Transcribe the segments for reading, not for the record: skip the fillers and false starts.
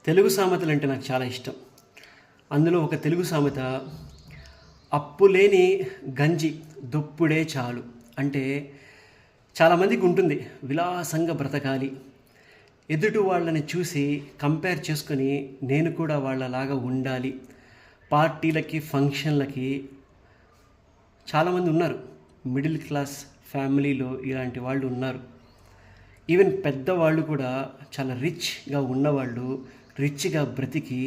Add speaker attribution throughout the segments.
Speaker 1: తెలుగు సామెతలు అంటే నాకు చాలా ఇష్టం. అందులో ఒక తెలుగు సామెత, అప్పులేని గంజి దొప్పుడే చాలు. అంటే చాలామందికి ఉంటుంది, విలాసంగా బ్రతకాలి, ఎదుటి వాళ్ళని చూసి కంపేర్ చేసుకొని నేను కూడా వాళ్ళలాగా ఉండాలి, పార్టీలకి ఫంక్షన్లకి. చాలామంది ఉన్నారు, మిడిల్ క్లాస్ ఫ్యామిలీలో ఇలాంటి వాళ్ళు ఉన్నారు. ఈవెన్ పెద్దవాళ్ళు కూడా చాలా రిచ్గా ఉన్నవాళ్ళు రిచ్గా బ్రతికి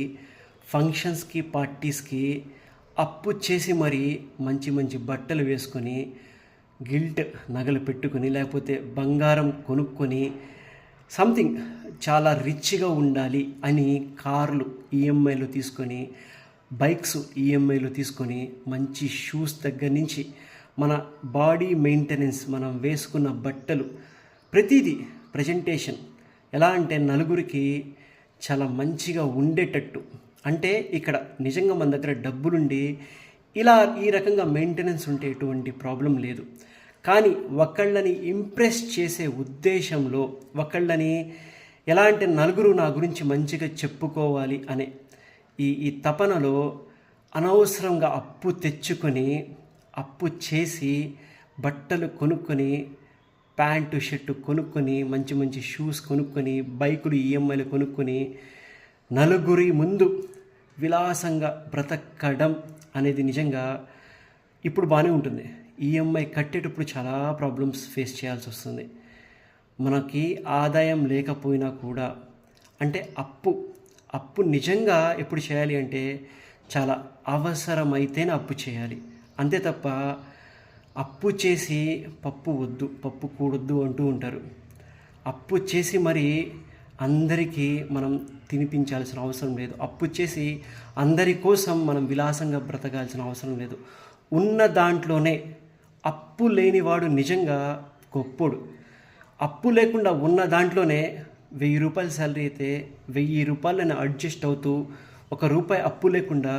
Speaker 1: ఫంక్షన్స్కి పార్టీస్కి అప్పు చేసి మరీ మంచి మంచి బట్టలు వేసుకొని గిల్ట్ నగలు పెట్టుకొని లేకపోతే బంగారం కొనుక్కొని సంథింగ్ చాలా రిచ్గా ఉండాలి అని కార్లు ఈఎంఐలు తీసుకొని, బైక్స్ ఈఎంఐలు తీసుకొని, మంచి షూస్ దగ్గర నుంచి మన బాడీ మెయింటెనెన్స్, మనం వేసుకున్న బట్టలు, ప్రతిదీ ప్రజెంటేషన్ ఎలా అంటే నలుగురికి చాలా మంచిగా ఉండేటట్టు. అంటే ఇక్కడ నిజంగా మన దగ్గర డబ్బులుండి ఇలా ఈ రకంగా మెయింటెనెన్స్ ఉంటే ఎటువంటి ప్రాబ్లం లేదు. కానీ ఒకళ్ళని ఇంప్రెస్ చేసే ఉద్దేశంలో, ఒకళ్ళని ఎలా అంటే నలుగురు నా గురించి మంచిగా చెప్పుకోవాలి అనే ఈ తపనలో అనవసరంగా అప్పు తెచ్చుకొని, అప్పు చేసి బట్టలు కొనుక్కొని, ప్యాంటు షర్టు కొనుక్కొని, మంచి మంచి షూస్ కొనుక్కొని, బైకులు ఈఎంఐలు కొనుక్కొని నలుగురి ముందు విలాసంగా బ్రతకడం అనేది నిజంగా ఇప్పుడు బాగానే ఉంటుంది. ఈఎంఐ కట్టేటప్పుడు చాలా ప్రాబ్లమ్స్ ఫేస్ చేయాల్సి వస్తుంది. మనకి ఆదాయం లేకపోయినా కూడా, అంటే అప్పు నిజంగా ఎప్పుడు చేయాలి అంటే చాలా అవసరమైతేనే అప్పు చేయాలి. అంతే తప్ప అప్పు చేసి పప్పు వద్దు, పప్పు కూడొద్దు అంటూ ఉంటారు. అప్పు చేసి మరి అందరికీ మనం తినిపించాల్సిన అవసరం లేదు. అప్పు చేసి అందరి కోసం మనం విలాసంగా బ్రతకాల్సిన అవసరం లేదు. ఉన్న దాంట్లోనే అప్పు లేనివాడు నిజంగా గొప్పోడు. అప్పు లేకుండా ఉన్న దాంట్లోనే 1000 రూపాయల శాలరీ అయితే 1000 రూపాయలను అడ్జస్ట్ అవుతూ, ₹1 అప్పు లేకుండా,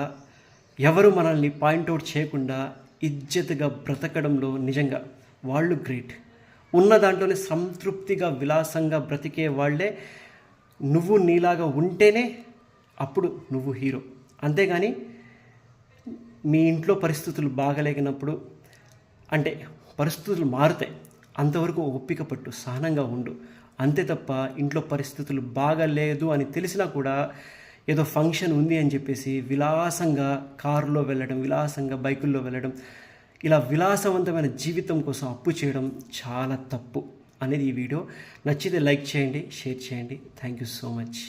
Speaker 1: ఎవరు మనల్ని పాయింట్అవుట్ చేయకుండా ఇజ్జత్గా బ్రతకడంలో నిజంగా వాళ్ళు గ్రేట్. ఉన్న దాంట్లోనే సంతృప్తిగా విలాసంగా బ్రతికే వాళ్ళే నువ్వు నీలాగా ఉంటేనే అప్పుడు నువ్వు హీరో. అంతేగాని మీ ఇంట్లో పరిస్థితులు బాగలేనప్పుడు, అంటే పరిస్థితులు మారుతాయి, అంతవరకు ఓపిక పట్టు, సహనంగా ఉండు. అంతే తప్ప ఇంట్లో పరిస్థితులు బాగలేదు అని తెలిసినా కూడా ఏదో ఫంక్షన్ ఉంది అని చెప్పేసి విలాసంగా కారులో వెళ్ళడం, విలాసంగా బైకుల్లో వెళ్ళడం, ఇలా విలాసవంతమైన జీవితం కోసం అప్పు చేయడం చాలా తప్పు అనేది ఈ వీడియో. నచ్చితే లైక్ చేయండి, షేర్ చేయండి. Thank you so much.